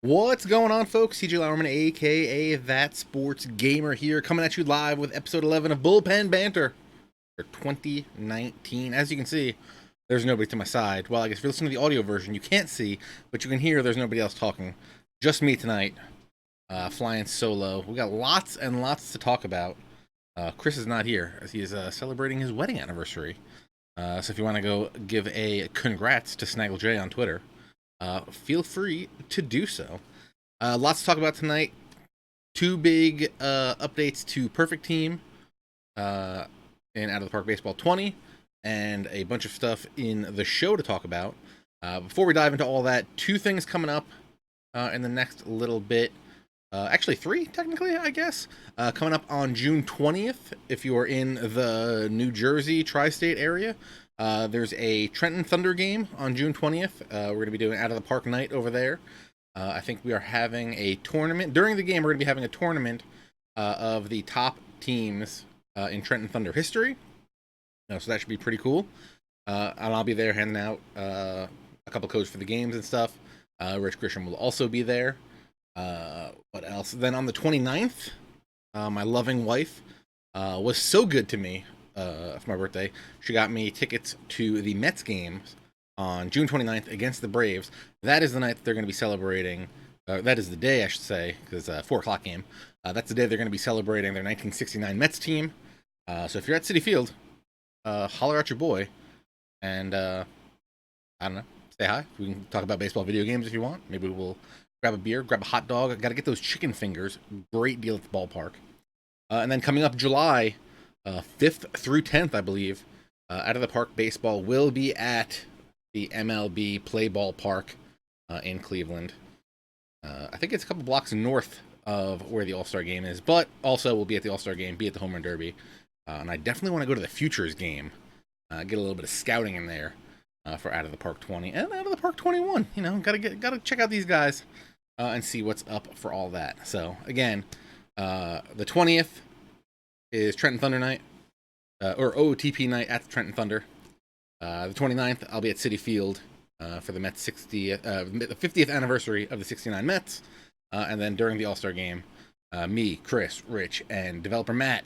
What's going on, folks? CJ Lauerman, aka ThatSportsGamer here, coming at you live with episode 11 of Bullpen Banter for 2019. As you can see, there's nobody to my side. Well, I guess if you're listening to the audio version, you can't see, but you can hear there's nobody else talking. Just me tonight, flying solo. We got lots and lots to talk about. Kris is not here, as he is celebrating his wedding anniversary. So if you want to go give a congrats to SnaggleJ on Twitter, feel free to do so. Lots to talk about tonight. Two big updates to Perfect Team in Out of the Park Baseball 20, and a bunch of stuff in the show to talk about. Before we dive into all that, two things coming up in the next little bit. Actually, three, technically, I guess. Coming up on June 20th, if you are in the New Jersey tri-state area. There's a Trenton Thunder game on June 20th. We're going to be doing Out of the Park night over there. I think we are having a tournament. During the game, we're going to be having a tournament of the top teams in Trenton Thunder history. So that should be pretty cool. And I'll be there handing out a couple codes for the games and stuff. Rich Grisham will also be there. What else? Then on the 29th, my loving wife was so good to me for my birthday. She got me tickets to the Mets games on June 29th against the Braves. That is the night that they're going to be celebrating. That is the day, I should say, because it's a 4 o'clock game. That's the day they're going to be celebrating their 1969 Mets team. So if you're at Citi Field, holler at your boy, and I don't know, say hi. We can talk about baseball video games if you want. Maybe we'll grab a beer, grab a hot dog. Got to get those chicken fingers. Great deal at the ballpark. And then coming up July 5th through 10th, I believe, Out of the Park Baseball will be at the MLB Play Ballpark in Cleveland. I think it's a couple blocks north of where the All-Star game is, but also we'll be at the All-Star game, be at the Home Run Derby. And I definitely want to go to the Futures game, get a little bit of scouting in there for Out of the Park 20 and Out of the Park 21. You know, gotta check out these guys and see what's up for all that. So again, the 20th is Trenton Thunder night, or OTP night at the Trenton Thunder. The 29th, I'll be at Citi Field for the Mets 60th, the 50th anniversary of the 69 Mets. And then during the All-Star game, me, Kris, Rich, and developer Matt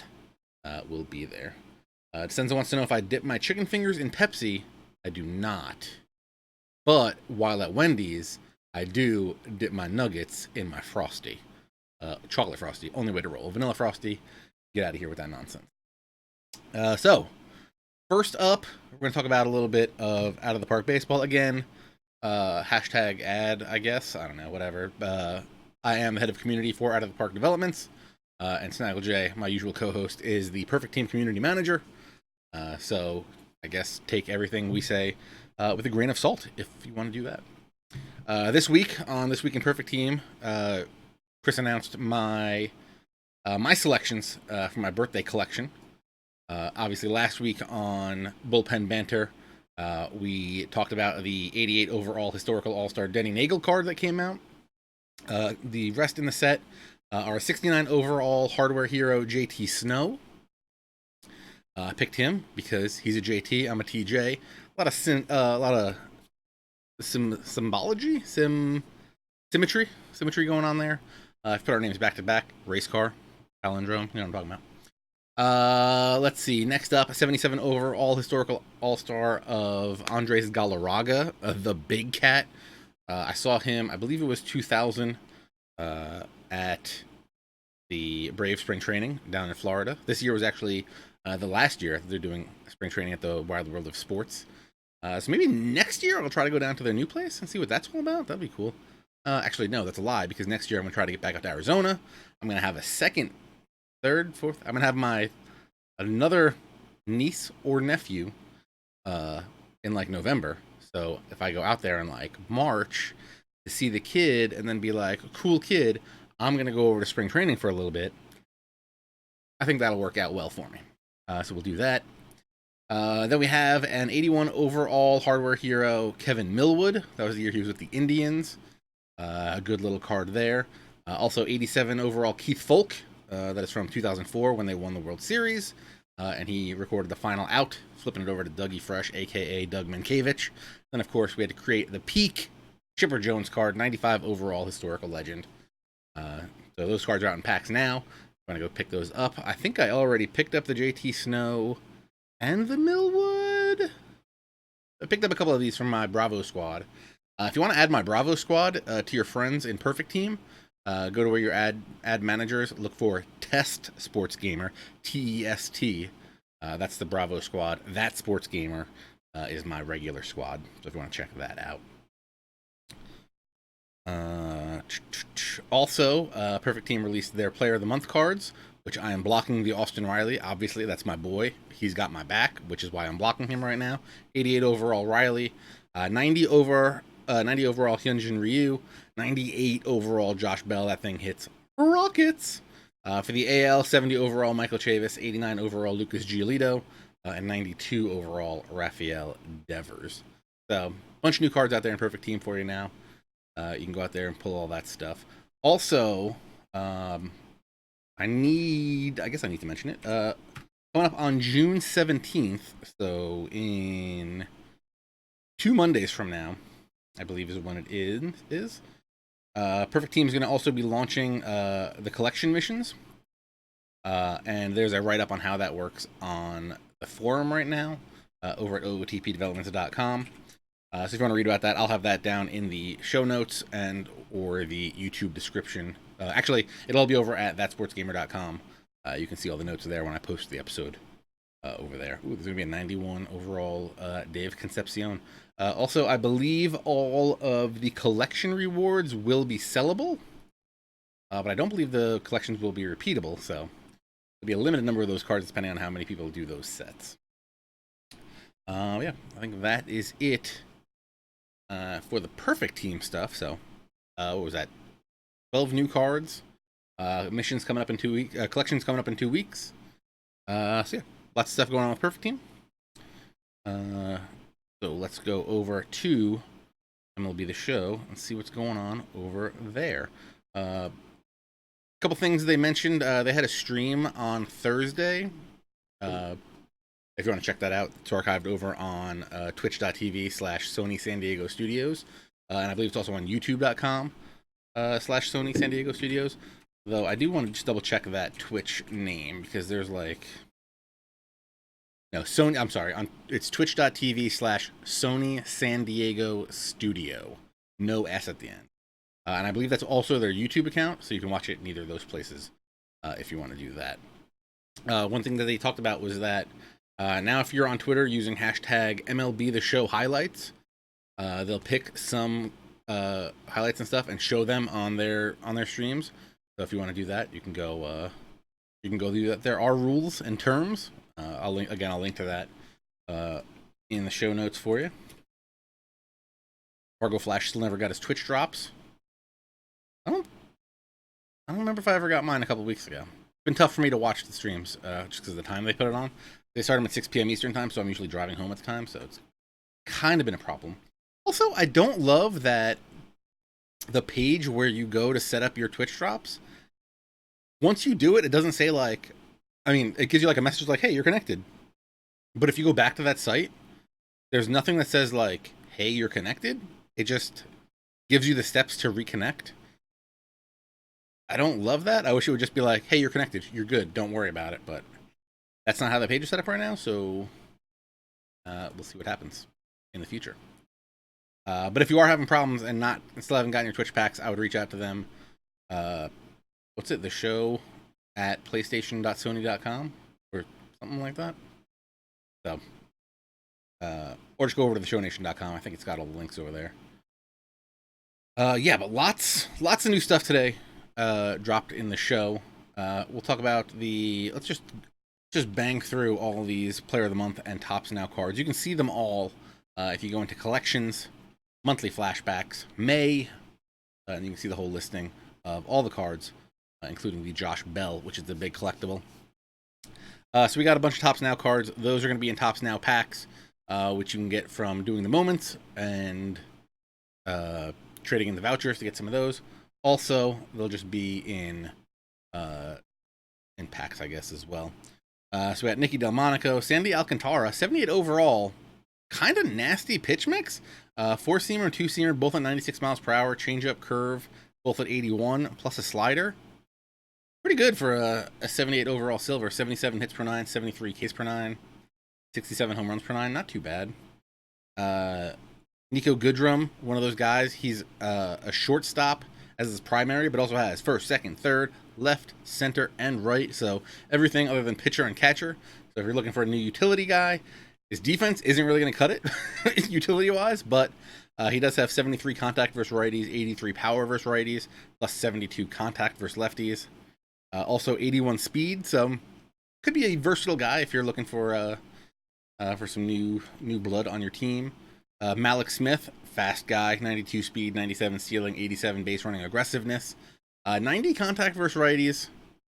will be there. Senza wants to know if I dip my chicken fingers in Pepsi. I do not. But while at Wendy's, I do dip my nuggets in my Frosty. Chocolate Frosty, only way to roll. Vanilla Frosty, get out of here with that nonsense. So, first up, we're going to talk about a little bit of Out of the Park Baseball again. Hashtag ad, I guess. I don't know, whatever. I am the head of community for Out of the Park Developments. And SnaggleJ, my usual co-host, is the Perfect Team community manager. So, I guess take everything we say with a grain of salt if you want to do that. This week, on This Week in Perfect Team, Kris announced my selections for my birthday collection. Obviously, last week on Bullpen Banter, we talked about the 88 overall historical All-Star Denny Nagel card that came out. The rest in the set are 69 overall hardware hero JT Snow. I picked him because he's a JT. I'm a TJ. A lot of symbology, symmetry going on there. I've put our names back to back. Race car, palindrome. You know what I'm talking about. Let's see. Next up, 77 overall historical All-Star of Andres Galarraga, the Big Cat. I saw him, I believe it was 2000, at the Brave Spring Training down in Florida. This year was actually the last year they're doing spring training at the Wild World of Sports. So maybe next year I'll try to go down to their new place and see what that's all about. That'd be cool. Actually, no, that's a lie, because next year I'm going to try to get back up to Arizona. I'm going to have a second, third, fourth. I'm going to have another niece or nephew in like November. So if I go out there in like March to see the kid and then be like, cool kid, I'm going to go over to spring training for a little bit. I think that'll work out well for me. So we'll do that. Then we have an 81 overall hardware hero, Kevin Millwood. That was the year he was with the Indians. A good little card there. Also 87 overall Keith Folk. That is from 2004 when they won the World Series. And he recorded the final out, flipping it over to Dougie Fresh, a.k.a. Doug Mankiewicz. Then, of course, we had to create the peak Chipper Jones card, 95 overall historical legend. So those cards are out in packs now. I'm going to go pick those up. I think I already picked up the JT Snow and the Millwood. I picked up a couple of these from my Bravo squad. If you want to add my Bravo squad to your friends in Perfect Team, go to where your ad managers, look for ThatSportsGamer, TEST. That's the Bravo squad. ThatSportsGamer is my regular squad. So if you want to check that out. Also, Perfect Team released their Player of the Month cards, which I am blocking the Austin Riley. Obviously, that's my boy. He's got my back, which is why I'm blocking him right now. 88 overall Riley, 90 overall Hyunjin Ryu, 98 overall Josh Bell. That thing hits rockets. For the AL, 70 overall Michael Chavis, 89 overall Lucas Giolito, and 92 overall Rafael Devers. So, a bunch of new cards out there in Perfect Team for you now. You can go out there and pull all that stuff. Also, I guess I need to mention it. Coming up on June 17th, so in 2 Mondays from now, I believe is when it is. Perfect Team is going to also be launching the collection missions. And there's a write-up on how that works on the forum right now over at otpdevelopments.com. So if you want to read about that, I'll have that down in the show notes and or the YouTube description. Actually, it'll all be over at ThatSportsGamer.com. You can see all the notes there when I post the episode over there. Ooh, there's going to be a 91 overall Dave Concepcion. Also, I believe all of the collection rewards will be sellable, but I don't believe the collections will be repeatable, so there'll be a limited number of those cards depending on how many people do those sets. Yeah, I think that is it for the Perfect Team stuff. So, what was that? 12 new cards. Missions coming up in 2 weeks. Collections coming up in 2 weeks. So yeah, lots of stuff going on with Perfect Team. So let's go over to MLB The Show and see what's going on over there. A couple things they mentioned. They had a stream on Thursday. If you want to check that out, it's archived over on twitch.tv/Sony San Diego Studios. And I believe it's also on youtube.com/Sony San Diego Studios. Though I do want to just double check that Twitch name because there's like... No, Sony, I'm sorry. It's twitch.tv/Sony San Diego Studio. No S at the end. And I believe that's also their YouTube account, so you can watch it in either of those places if you want to do that. One thing that they talked about was that now if you're on Twitter using hashtag MLB The Show highlights, they'll pick some highlights and stuff and show them on their streams. So if you want to do that, you can go do that. There are rules and terms. I'll link to that in the show notes for you. Fargo Flash still never got his Twitch drops. I don't remember if I ever got mine a couple weeks ago. It's been tough for me to watch the streams just because of the time they put it on. They start them at 6 p.m. Eastern time, so I'm usually driving home at the time, so it's kind of been a problem. Also, I don't love that the page where you go to set up your Twitch drops, once you do it, it doesn't say like, I mean, it gives you like a message like, hey, you're connected. But if you go back to that site, there's nothing that says like, hey, you're connected. It just gives you the steps to reconnect. I don't love that. I wish it would just be like, hey, you're connected. You're good. Don't worry about it. But that's not how the page is set up right now. So we'll see what happens in the future. But if you are having problems and still haven't gotten your Twitch packs, I would reach out to them. What's it? The show at playstation.sony.com or something like that. So, or just go over to theshownation.com. I think it's got all the links over there. Yeah, but lots of new stuff today dropped in the show. We'll talk about let's just bang through all these Player of the Month and Tops Now cards. You can see them all if you go into collections, monthly flashbacks, May, and you can see the whole listing of all the cards, including the Josh Bell, which is the big collectible. So we got a bunch of Tops Now cards. Those are going to be in Tops Now packs, which you can get from doing the moments and trading in the vouchers to get some of those. Also, they'll just be in packs, I guess, as well. So we got Nicky Delmonico, Sandy Alcantara, 78 overall. kind of nasty pitch mix. Four-seamer and two-seamer, both at 96 miles per hour. Changeup, curve, both at 81, plus a slider. Pretty good for a 78 overall silver. 77 hits per nine, 73 Ks per nine, 67 home runs per nine. Not too bad. Nico Goodrum, one of those guys. He's a shortstop as his primary, but also has first, second, third, left, center, and right. So everything other than pitcher and catcher. So if you're looking for a new utility guy, his defense isn't really going to cut it utility-wise, but he does have 73 contact versus righties, 83 power versus righties, plus 72 contact versus lefties. Also 81 speed, so could be a versatile guy if you're looking for some new blood on your team. Malik Smith, fast guy, 92 speed, 97 stealing, 87 base running aggressiveness, 90 contact versus righties,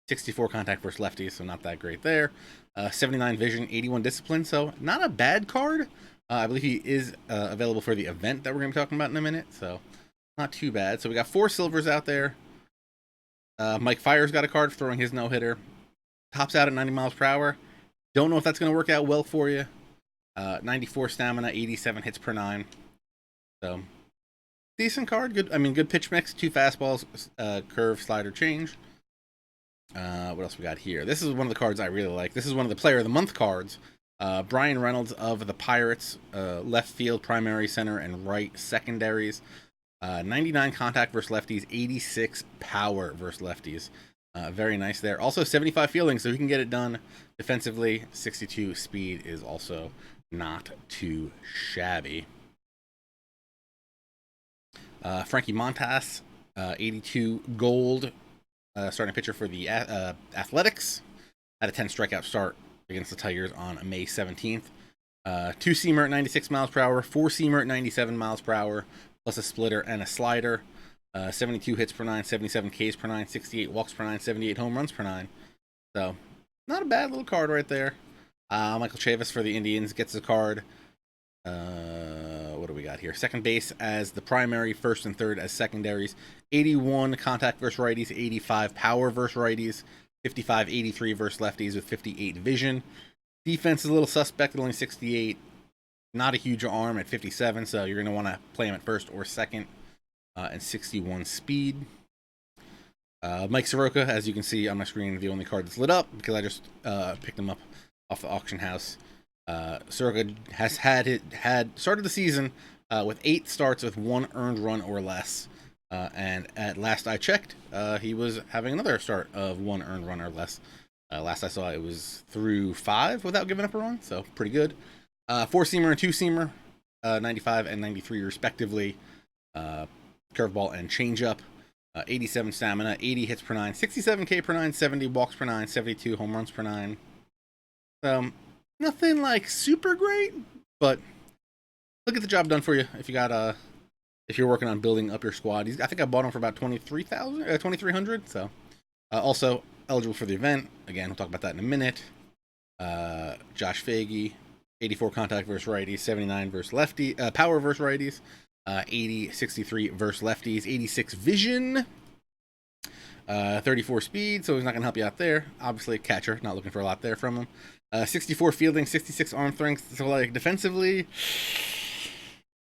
64 contact versus lefties, so not that great there. 79 vision, 81 discipline, so not a bad card. I believe he is available for the event that we're going to be talking about in a minute, so not too bad. So we got 4 silvers out there. Mike Fiers got a card for throwing his no-hitter. Tops out at 90 miles per hour. Don't know if that's going to work out well for you. 94 stamina, 87 hits per 9. So, decent card. Good pitch mix. 2 fastballs, curve, slider, change. What else we got here? This is one of the cards I really like. This is one of the Player of the Month cards. Brian Reynolds of the Pirates. Left field, primary, center, and right secondaries. 99 contact versus lefties, 86 power versus lefties. Very nice there. Also 75 fielding, so he can get it done defensively. 62 speed is also not too shabby. Frankie Montas, 82 gold, starting pitcher for the Athletics. Had a 10 strikeout start against the Tigers on May 17th. Two-seamer at 96 miles per hour, four-seamer at 97 miles per hour, plus a splitter and a slider. 72 hits per 9, 77 Ks per 9, 68 walks per 9, 78 home runs per 9. So, not a bad little card right there. Michael Chavis for the Indians gets the card. What do we got here? Second base as the primary, first and third as secondaries. 81 contact versus righties, 85 power versus righties, 55, 83 versus lefties with 58 vision. Defense is a little suspect at only 68. Not a huge arm at 57, so you're going to want to play him at first or second. And 61 speed. Mike Soroka, as you can see on my screen, the only card that's lit up because I just picked him up off the auction house. Soroka has had started the season with 8 starts with 1 earned run or less. And at last I checked, he was having another start of 1 earned run or less. Last I saw it was through 5 without giving up a run, so pretty good. 4-seamer and 2-seamer, 95 and 93 respectively. Curveball and changeup. 87 stamina, 80 hits per 9, 67 K per 9, 70 walks per 9, 72 home runs per 9. Nothing like super great, but look at the job done for you if you got if you're working on building up your squad. I think I bought him for about 2,300. So also eligible for the event. Again, we'll talk about that in a minute. Josh Fagey, 84 contact versus righties, 79 versus lefty, power versus righties. 80, 63 versus lefties, 86 vision, 34 speed, so he's not going to help you out there. Obviously, catcher, not looking for a lot there from him. 64 fielding, 66 arm strength, so like defensively,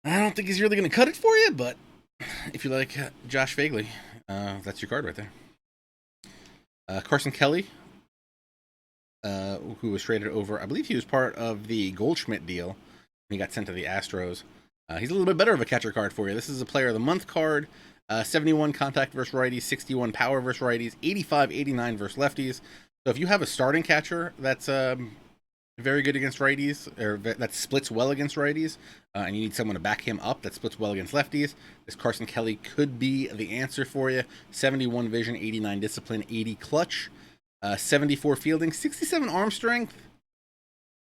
I don't think he's really going to cut it for you, but if you like Josh Fagey, that's your card right there. Carson Kelly, who was traded over, I believe he was part of the Goldschmidt deal. He got sent to the Astros. He's a little bit better of a catcher card for you. This is a Player of the Month card. 71 contact versus righties, 61 power versus righties, 85, 89 versus lefties. So if you have a starting catcher that's very good against righties, or that splits well against righties, and you need someone to back him up that splits well against lefties, this Carson Kelly could be the answer for you. 71 vision, 89 discipline, 80 clutch, 74 fielding, 67 arm strength.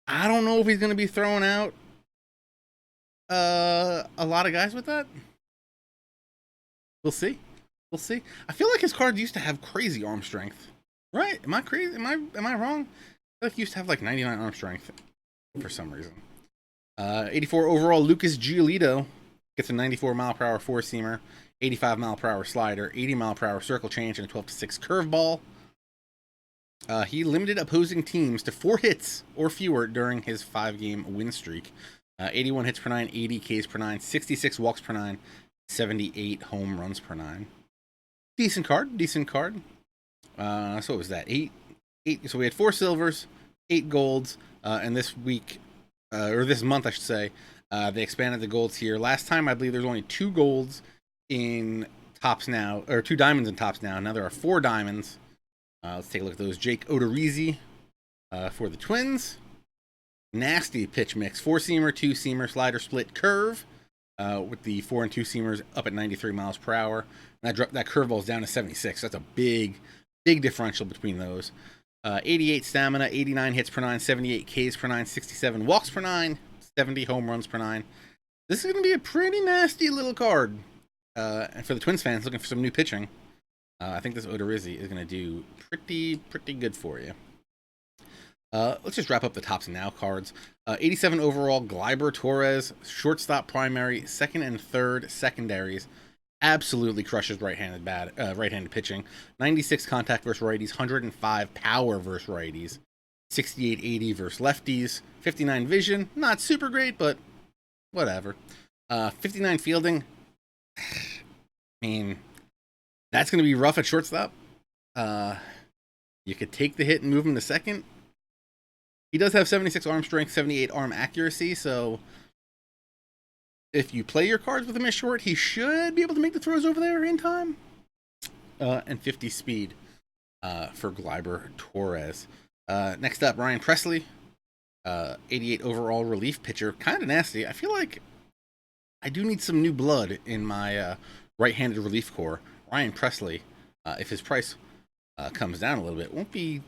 I don't know if he's going to be throwing out a lot of guys with that. We'll see. I feel like his cards used to have crazy arm strength. Right? Am I crazy? Am I wrong? I feel like he used to have like 99 arm strength for some reason. 84 overall, Lucas Giolito gets a 94 mile per hour 4-seamer, 85 mile per hour slider, 80 mile per hour circle change, and a 12-6 curveball. He limited opposing teams to 4 hits or fewer during his 5-game win streak. 81 hits per 9, 80 Ks per 9, 66 walks per 9, 78 home runs per 9. Decent card, decent card. So what was that? Eight. So we had 4 silvers, 8 golds, and this week, or this month, I should say, they expanded the golds here. Last time, I believe there was only 2 golds in Tops now, or 2 diamonds in Tops now. Now there are 4 diamonds. Let's take a look at those. Jake Odorizzi for the Twins. Nasty pitch mix. 4-seamer, 2-seamer, slider, split, curve. With the 4 and 2-seamers up at 93 miles per hour. And that curveball is down to 76. That's a big differential between those. 88 stamina, 89 hits per 9, 78 Ks per 9, 67 walks per 9, 70 home runs per 9. This is going to be a pretty nasty little card. And for the Twins fans looking for some new pitching, I think this Odorizzi is going to do pretty good for you. Let's just wrap up the Tops Now cards. 87 overall, Gleyber Torres, shortstop primary, second and third secondaries. Absolutely crushes right-handed pitching. 96 contact versus righties, 105 power versus righties, 68-80 versus lefties, 59 vision, not super great, but whatever. 59 fielding. I mean, that's going to be rough at shortstop. You could take the hit and move him to second. He does have 76 arm strength, 78 arm accuracy, so if you play your cards with him at short, he should be able to make the throws over there in time. And 50 speed for Gleyber Torres. Next up, Ryan Presley, 88 overall relief pitcher. Kind of nasty. I feel like I do need some new blood in my right-handed relief core. Ryan Presley, if his price comes down a little bit, won't be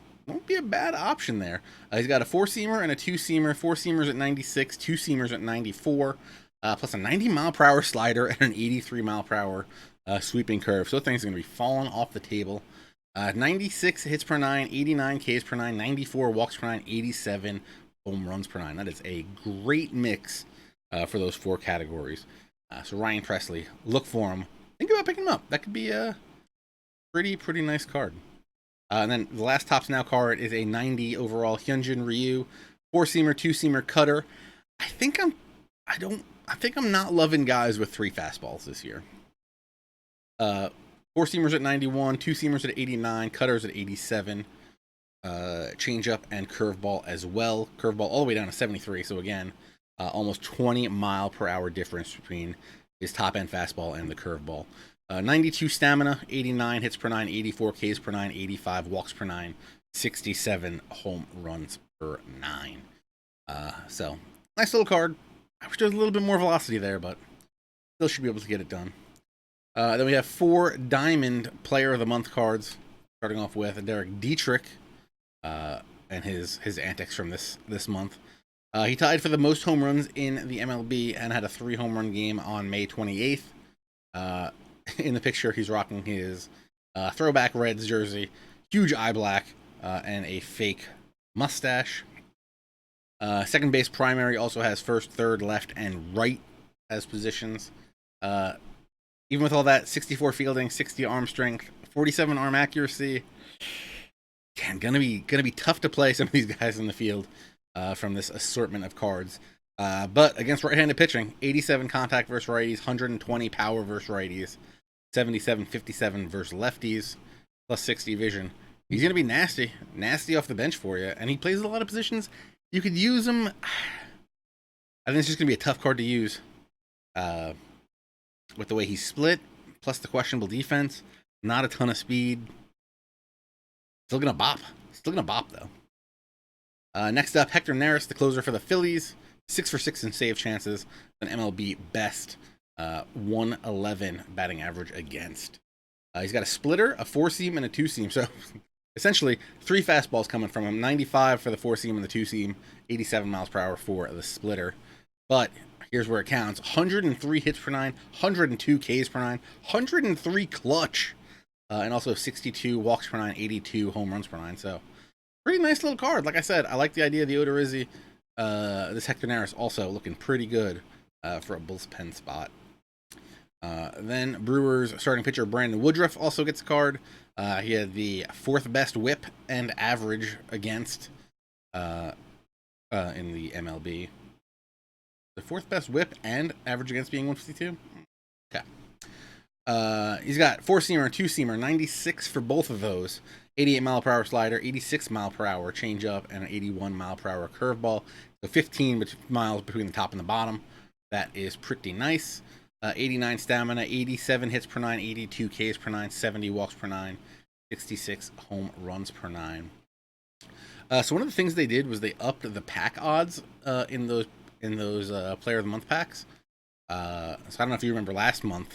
a bad option there. He's got a 4-seamer and a 2-seamer. 4-seamers at 96, 2-seamers at 94, plus a 90-mile-per-hour slider and an 83-mile-per-hour sweeping curve. So things are going to be falling off the table. 96 hits per 9, 89 Ks per 9, 94 walks per 9, 87 home runs per 9. That is a great mix for those 4 categories. So Ryan Presley, look for him. Think about picking him up. That could be a pretty nice card. And then the last Tops Now card is a 90 overall Hyunjin Ryu, 4-seamer, 2-seamer cutter. I think I'm not loving guys with 3 fastballs this year. 4-seamers at 91, 2-seamers at 89, cutters at 87, changeup and curveball as well. Curveball all the way down to 73. So again, almost 20-mile-per-hour difference between his top-end fastball and the curveball. 92 stamina, 89 hits per 9, 84 Ks per 9, 85 walks per 9, 67 home runs per 9. So, nice little card. I wish there was a little bit more velocity there, but still should be able to get it done. Then we have 4 Diamond Player of the Month cards, starting off with Derek Dietrich and his antics from this month. He tied for the most home runs in the MLB and had a 3-home-run game on May 28th. In the picture, he's rocking his throwback Reds jersey, huge eye black, and a fake mustache. Second base primary also has first, third, left, and right as positions. Even with all that, 64 fielding, 60 arm strength, 47 arm accuracy. Damn, gonna be tough to play some of these guys in the field from this assortment of cards. But against right-handed pitching, 87 contact versus righties, 120 power versus righties, 77-57 versus lefties, plus 60 vision. He's going to be nasty off the bench for you, and he plays a lot of positions. You could use him. I think it's just going to be a tough card to use with the way he's split, plus the questionable defense, not a ton of speed. Still going to bop, though. Next up, Hector Neris, the closer for the Phillies. 6 for 6 in save chances, an MLB best 111 batting average against. He's got a splitter, a 4-seam, and a 2-seam. So essentially 3 fastballs coming from him. 95 for the 4-seam and the 2-seam, 87 miles per hour for the splitter. But here's where it counts: 103 hits per 9, 102 Ks per 9, 103 clutch, and also 62 walks per 9, 82 home runs per 9. So pretty nice little card. Like I said, I like the idea of the Odorizzi. This Hector Neris also looking pretty good for a bullpen spot. Then Brewers starting pitcher Brandon Woodruff also gets a card. He had the 4th best whip and average against in the MLB. The fourth best whip and average against being 152. Okay. He's got 4-seamer and 2-seamer, 96 for both of those. 88-mile-per-hour slider, 86-mile-per-hour changeup, and an 81-mile-per-hour curveball. So 15 miles between the top and the bottom. That is pretty nice. 89 stamina, 87 hits per 9, 82 Ks per 9, 70 walks per 9, 66 home runs per 9. So one of the things they did was they upped the pack odds in those Player of the Month packs. So I don't know if you remember last month.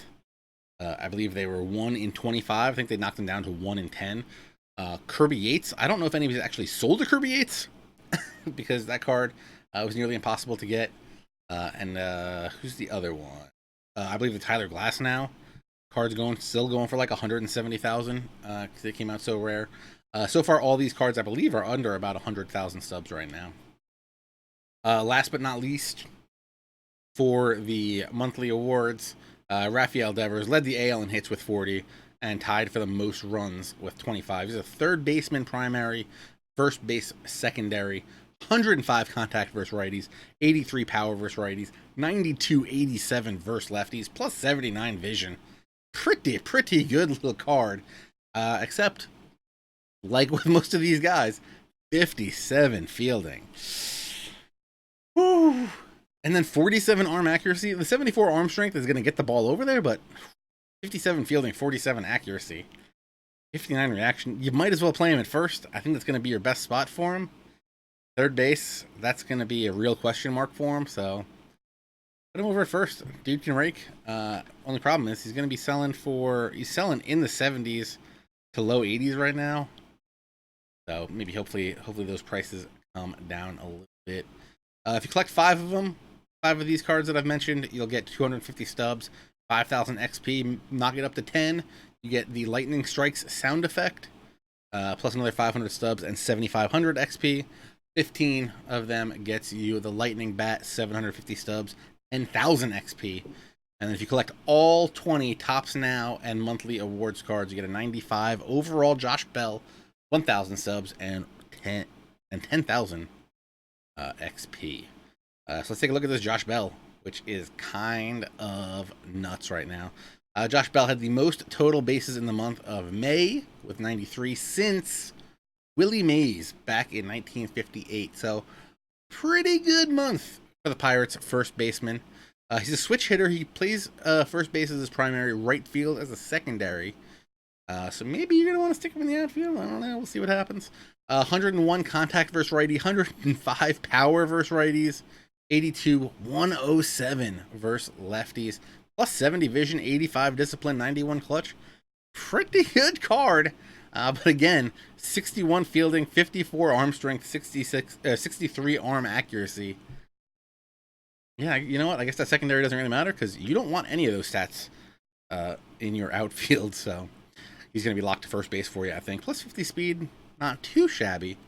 I believe they were 1 in 25. I think they knocked them down to 1 in 10. Kirby Yates. I don't know if anybody's actually sold a Kirby Yates because that card was nearly impossible to get. And who's the other one? I believe the Tyler Glass now card's still going for like 170,000 because they came out so rare. So far, all these cards I believe are under about 100,000 subs right now. Last but not least, for the monthly awards, Rafael Devers led the AL in hits with 40 and tied for the most runs with 25. He's a third baseman primary, first base secondary, 105 contact versus righties, 83 power versus righties, 92-87 versus lefties, plus 79 vision. Pretty good little card. Except, like with most of these guys, 57 fielding. Woo. And then 47 arm accuracy. The 74 arm strength is going to get the ball over there, but 57 fielding, 47 accuracy, 59 reaction. You might as well play him at first. I think that's going to be your best spot for him. Third base, that's going to be a real question mark for him, so put him over at first. Dude can rake. Only problem is he's going to be selling in the 70s to low 80s right now. So maybe hopefully those prices come down a little bit. If you collect 5 of them, 5 of these cards that I've mentioned, you'll get 250 stubs, 5,000 XP. Knock it up to 10, you get the Lightning Strikes sound effect, plus another 500 stubs and 7,500 XP. 15 of them gets you the Lightning Bat, 750 stubs, 10,000 XP. And then if you collect all 20 Tops Now and monthly awards cards, you get a 95 overall Josh Bell, 1,000 subs, and 10,000 XP. So let's take a look at this Josh Bell, which is kind of nuts right now. Josh Bell had the most total bases in the month of May with 93 since Willie Mays back in 1958. So pretty good month for the Pirates first baseman. He's a switch hitter. He plays first base as his primary, right field as a secondary. So maybe you're going to want to stick him in the outfield. I don't know. We'll see what happens. 101 contact versus righty, 105 power versus righties, 82, 107 versus lefties, plus 70 vision, 85 discipline, 91 clutch. Pretty good card. But again, 61 fielding, 54 arm strength, 63 arm accuracy. Yeah, you know what? I guess that secondary doesn't really matter because you don't want any of those stats in your outfield. So he's going to be locked to first base for you, I think. Plus 50 speed, not too shabby,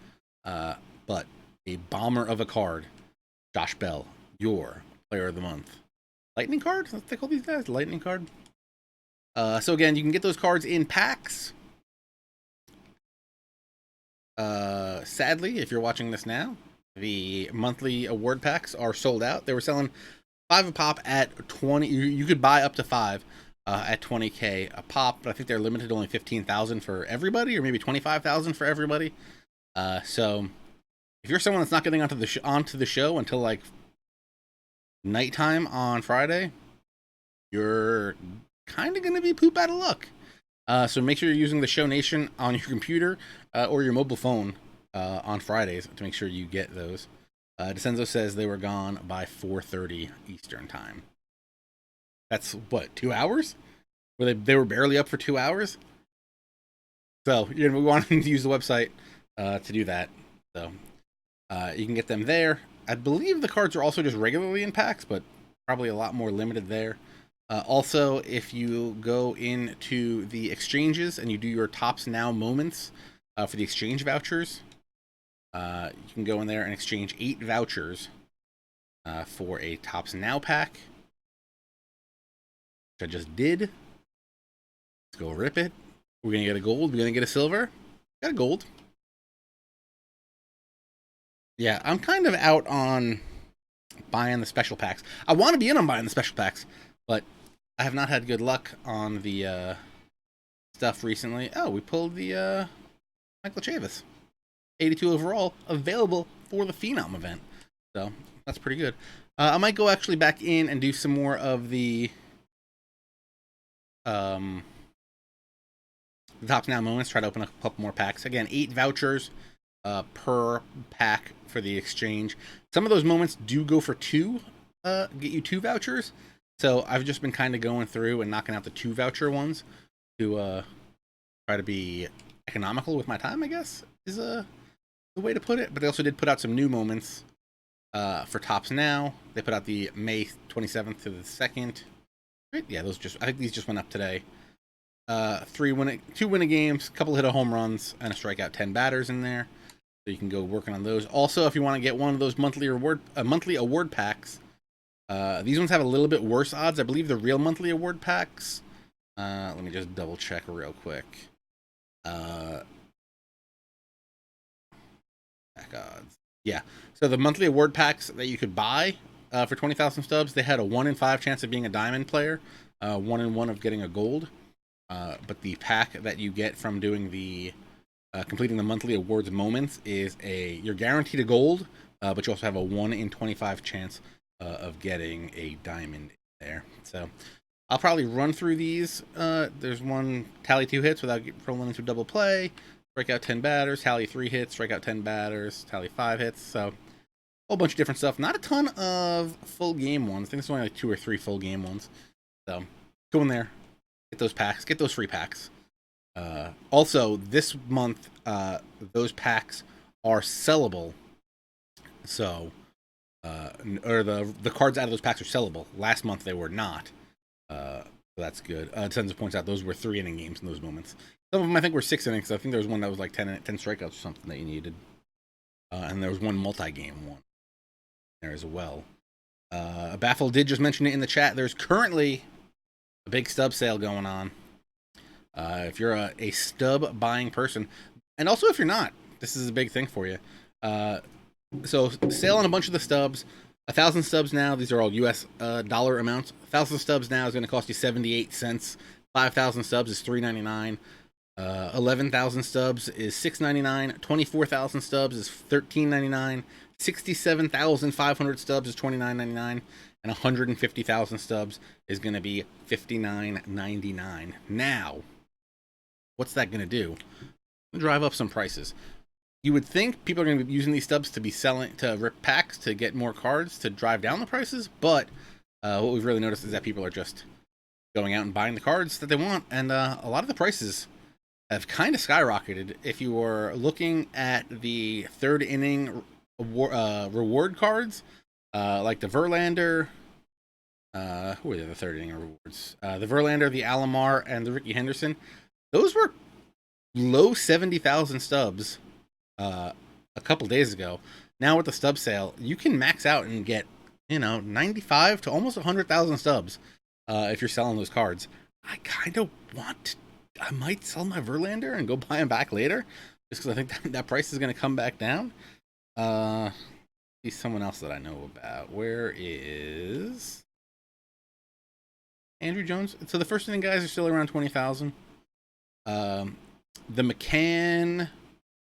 but a bomber of a card. Josh Bell, your player of the month. Lightning card? Let's take all these guys. Lightning card. So again, you can get those cards in packs. Sadly, if you're watching this now, the monthly award packs are sold out. They were selling 5 a pop at 20. You could buy up to 5 at 20K a pop, but I think they're limited to only 15,000 for everybody, or maybe 25,000 for everybody. So if you're someone that's not getting onto the show until like nighttime on Friday, you're kind of going to be poop out of luck. So make sure you're using the Show Nation on your computer or your mobile phone on Fridays to make sure you get those. DeCenzo says they were gone by 4:30 Eastern time. That's what, 2 hours? They were barely up for 2 hours. So we want to use the website to do that. So you can get them there. I believe the cards are also just regularly in packs, but probably a lot more limited there. Also, if you go into the exchanges and you do your Tops Now moments for the exchange vouchers, you can go in there and exchange 8 vouchers for a Tops Now pack, which I just did. Let's go rip it. We're going to get a gold. We're going to get a silver. Got a gold. Yeah, I'm kind of out on buying the special packs. I want to be in on buying the special packs, but I have not had good luck on the stuff recently. Oh, we pulled the Michael Chavis. 82 overall, available for the Phenom event. So, that's pretty good. I might go actually back in and do some more of the Tops Now moments. Try to open a couple more packs. Again, 8 vouchers per pack for the exchange. Some of those moments do go for 2, get you 2 vouchers. So I've just been kind of going through and knocking out the 2 voucher ones to try to be economical with my time, I guess, is the way to put it. But they also did put out some new moments for Tops Now. They put out the May 27th to the 2nd. Right? Yeah, those I think these just went up today. 2 winning games, a couple hit of home runs, and a strikeout 10 batters in there. So you can go working on those. Also, if you want to get one of those monthly award packs, these ones have a little bit worse odds. I believe the real monthly award packs. Let me just double check real quick. Pack odds. Yeah. So the monthly award packs that you could buy for 20,000 stubs, they had a 1 in 5 chance of being a diamond player, 1 in 1 of getting a gold. But the pack that you get from doing the completing the monthly awards moments is you're guaranteed a gold, but you also have a 1 in 25 chance of getting a diamond there. So I'll probably run through these. There's one tally 2 hits without rolling into double play, strike out 10 batters, tally 3 hits, strike out 10 batters, tally 5 hits. So a whole bunch of different stuff. Not a ton of full game ones. I think there's only like 2 or 3 full game ones. So go in there, get those packs, get those free packs. Also, this month, those packs are sellable. So, or the cards out of those packs are sellable. Last month they were not. So that's good. Tons of points out. Those were 3-inning games in those moments. Some of them I think were 6 innings. I think there was one that was like 10 strikeouts or something that you needed. And there was one multi-game one there as well. Baffle did just mention it in the chat. There's currently a big stub sale going on. If you're a stub buying person, and also if you're not, this is a big thing for you. So sale on a bunch of the stubs. 1,000 stubs now. These are all U.S. Dollar amounts. 1,000 stubs now is going to cost you 78 cents. 5,000 stubs is $3.99. 11,000 stubs is $6.99. 24,000 stubs is $13.99. 67,500 stubs is $29.99. And 150,000 stubs is going to be $59.99. Now, what's that going to do? Drive up some prices. You would think people are going to be using these stubs to be selling, to rip packs, to get more cards, to drive down the prices. But what we've really noticed is that people are just going out and buying the cards that they want. And a lot of the prices have kind of skyrocketed. If you were looking at the 3rd inning reward cards, like the Verlander, who are the 3rd inning rewards? The Verlander, the Alomar, and the Ricky Henderson. Those were low 70,000 stubs a couple days ago. Now with the stub sale, you can max out and get 95 to almost 100,000 stubs if you're selling those cards. I kind of I might sell my Verlander and go buy him back later, just because I think that price is going to come back down. He's someone else that I know about. Where is Andrew Jones? So the first inning guys are still around 20,000. The McCann,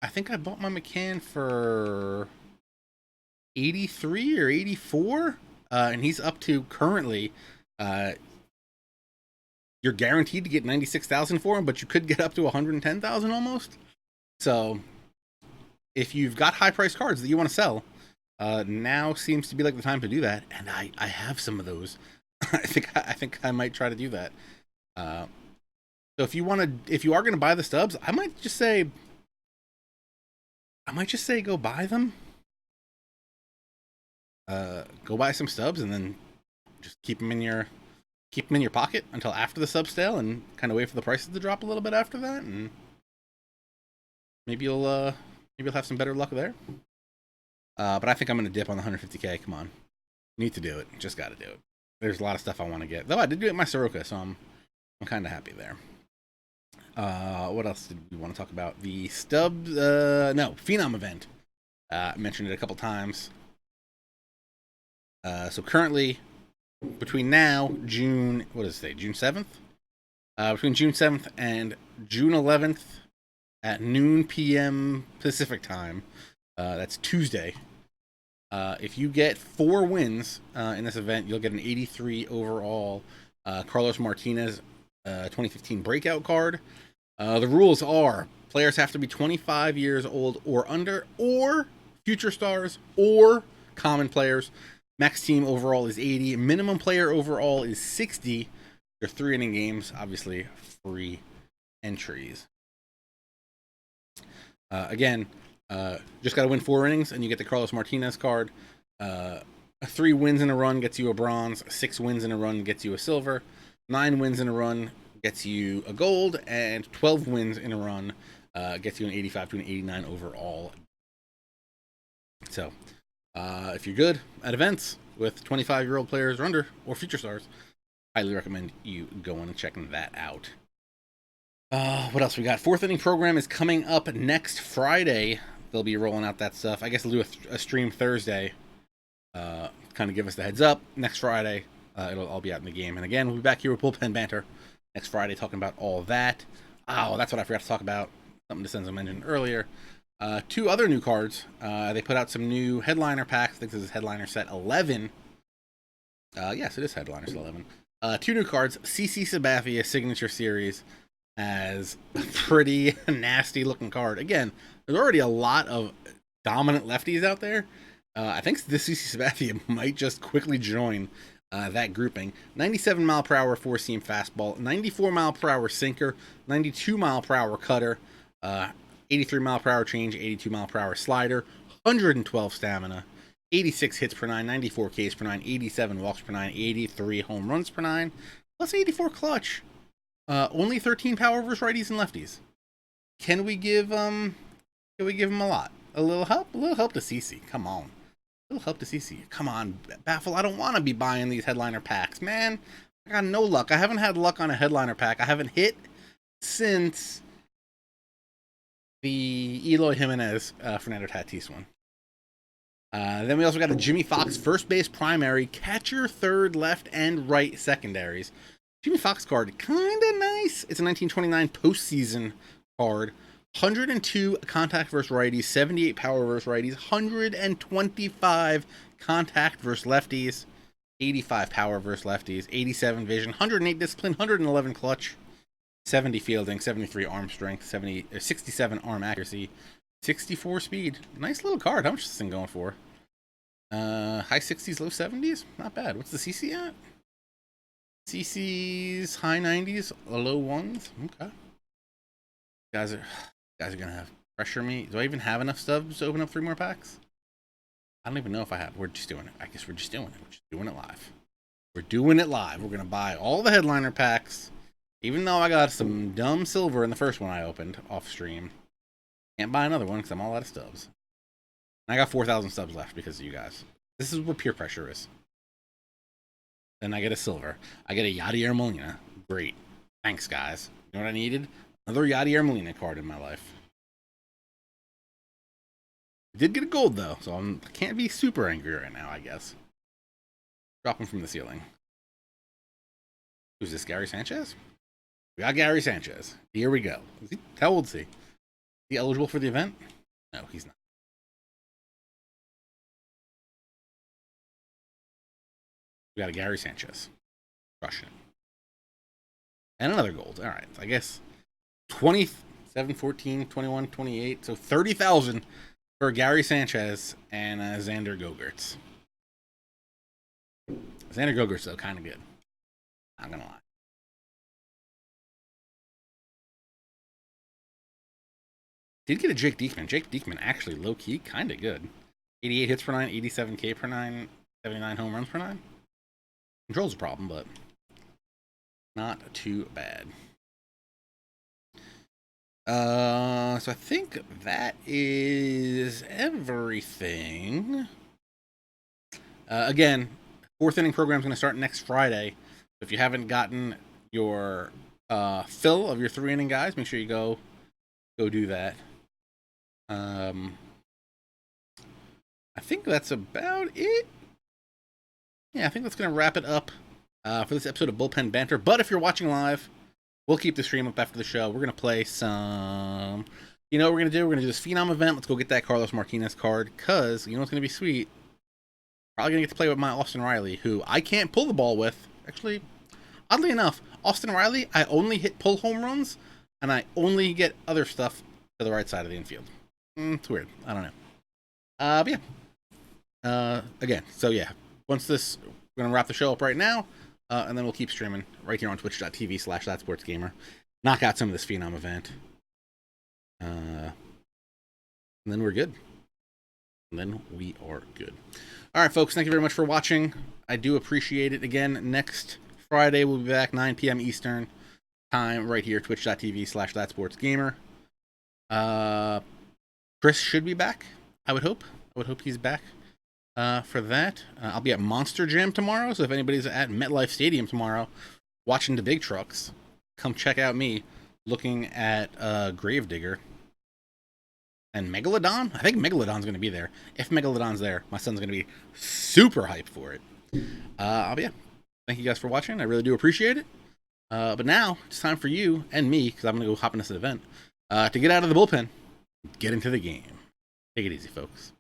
I think I bought my McCann for 83 or 84, and he's up to currently. You're guaranteed to get 96,000 for him, but you could get up to 110,000 almost. So if you've got high-priced cards that you want to sell, now seems to be like the time to do that. And I have some of those. I think I might try to do that. So if you are going to buy the stubs, I might just say go buy them. Go buy some stubs and then just keep them in your pocket until after the sub sale, and kind of wait for the prices to drop a little bit after that, and maybe you'll have some better luck there. But I think I'm going to dip on the 150K. Come on, need to do it. Just got to do it. There's a lot of stuff I want to get, though. I did do it in my Soroka, so I'm kind of happy there. What else did we want to talk about? The stubs, no, Phenom event. I mentioned it a couple times. So currently, between now, June, what is it, June 7th? Between June 7th and June 11th at noon p.m. Pacific time, that's Tuesday. If you get 4 wins in this event, you'll get an 83 overall Carlos Martinez 2015 breakout card. The rules are players have to be 25 years old or under, or future stars, or common players. Max team overall is 80. Minimum player overall is 60. They're 3-inning games, obviously free entries. Again, just got to win 4 innings and you get the Carlos Martinez card. 3 wins in a run gets you a bronze. 6 wins in a run gets you a silver. 9 wins in a run gets you a gold. And 12 wins in a run gets you an 85 to an 89 overall. So, if you're good at events with 25-year-old players or under, or future stars, highly recommend you going and checking that out. What else we got? 4th inning program is coming up next Friday. They'll be rolling out that stuff. I guess they'll do a stream Thursday. Kind of give us the heads up. Next Friday, it'll all be out in the game. And again, we'll be back here with Bullpen Banter next Friday talking about all that. Oh, that's what I forgot to talk about. Something DeCenzo mentioned earlier. 2 other new cards. They put out some new headliner packs. I think this is headliner set 11. Yes, it is headliner set 11. 2 new cards. CC Sabathia Signature Series as a pretty nasty looking card. Again, there's already a lot of dominant lefties out there. I think this CC Sabathia might just quickly join that grouping. 97 mile per hour 4-seam fastball, 94 mile per hour sinker, 92 mile per hour cutter, 83 mile per hour change, 82 mile per hour slider, 112 stamina, 86 hits per 9, 94 Ks per 9, 87 walks per 9, 83 home runs per 9, plus 84 clutch. Only 13 power versus righties and lefties. Can we give him a lot? A little help? A little help to CC. Come on. A little help to CC. Come on, Baffle. I don't want to be buying these headliner packs, man. I got no luck. I haven't had luck on a headliner pack. I haven't hit since the Eloy Jimenez Fernando Tatis one. Then we also got a Jimmy Fox first base primary, catcher, third, left, and right secondaries. Jimmy Fox card, kind of nice. It's a 1929 postseason card. 102 contact versus righties, 78 power versus righties, 125 contact versus lefties, 85 power versus lefties, 87 vision, 108 discipline, 111 clutch, 70 fielding, 73 arm strength, 67 arm accuracy, 64 speed. Nice little card. How much is this thing going for? High 60s, low 70s? Not bad. What's the CC at? CC's high 90s, low 1s. Okay. Guys are gonna have to pressure me. Do I even have enough stubs to open up 3 more packs? I don't even know if I have. We're just doing it. I guess we're just doing it. We're just doing it live. We're doing it live. We're gonna buy all the headliner packs, even though I got some dumb silver in the first one I opened off stream. Can't buy another one because I'm all out of stubs. And I got 4,000 stubs left because of you guys. This is what peer pressure is. Then I get a silver. I get a Yadier Molina. Great. Thanks, guys. You know what I needed? Another Yadier Molina card in my life. I did get a gold, though, so I can't be super angry right now, I guess. Drop him from the ceiling. Who's this, Gary Sanchez? We got Gary Sanchez. Here we go. How old is he? Is he eligible for the event? No, he's not. We got a Gary Sanchez. Crushing it. And another gold. All right. I guess 27, 14, 21, 28. So 30,000 for Gary Sanchez and Xander Gogertz. Xander Gogertz, though, kind of good. Not going to lie. Did get a Jake Diekman. Jake Diekman actually low-key kind of good. 88 hits per 9, 87 K per 9, 79 home runs per 9. Control's a problem, but not too bad. So I think that is everything. Again, 4th inning program is going to start next Friday. If you haven't gotten your fill of your 3-inning guys, make sure you go do that. I think that's about it. yeah, I think that's going to wrap it up for this episode of Bullpen Banter. But if you're watching live, we'll keep the stream up after the show. We're going to play some... You know what we're going to do? We're going to do this Phenom event. Let's go get that Carlos Martinez card, because you know what's going to be sweet? Probably going to get to play with my Austin Riley, who I can't pull the ball with. Actually, oddly enough, Austin Riley, I only hit pull home runs, and I only get other stuff to the right side of the infield. It's weird. I don't know. But yeah. Again, so yeah. Once this, we're going to wrap the show up right now, and then we'll keep streaming right here on twitch.tv/ThatSportsGamer. Knock out some of this Phenom event. And then we're good. And then we are good. All right, folks, thank you very much for watching. I do appreciate it. Again, next Friday, we'll be back 9 p.m. Eastern time right here, twitch.tv/ThatSportsGamer. Kris should be back, I would hope. I would hope he's back for that. I'll be at Monster Jam tomorrow, so if anybody's at MetLife Stadium tomorrow watching the big trucks, come check out me looking at Gravedigger. And Megalodon? I think Megalodon's going to be there. If Megalodon's there, my son's going to be super hyped for it. But yeah, thank you guys for watching. I really do appreciate it. But now, it's time for you and me, because I'm going to go hop in this event, to get out of the bullpen, get into the game. Take it easy, folks.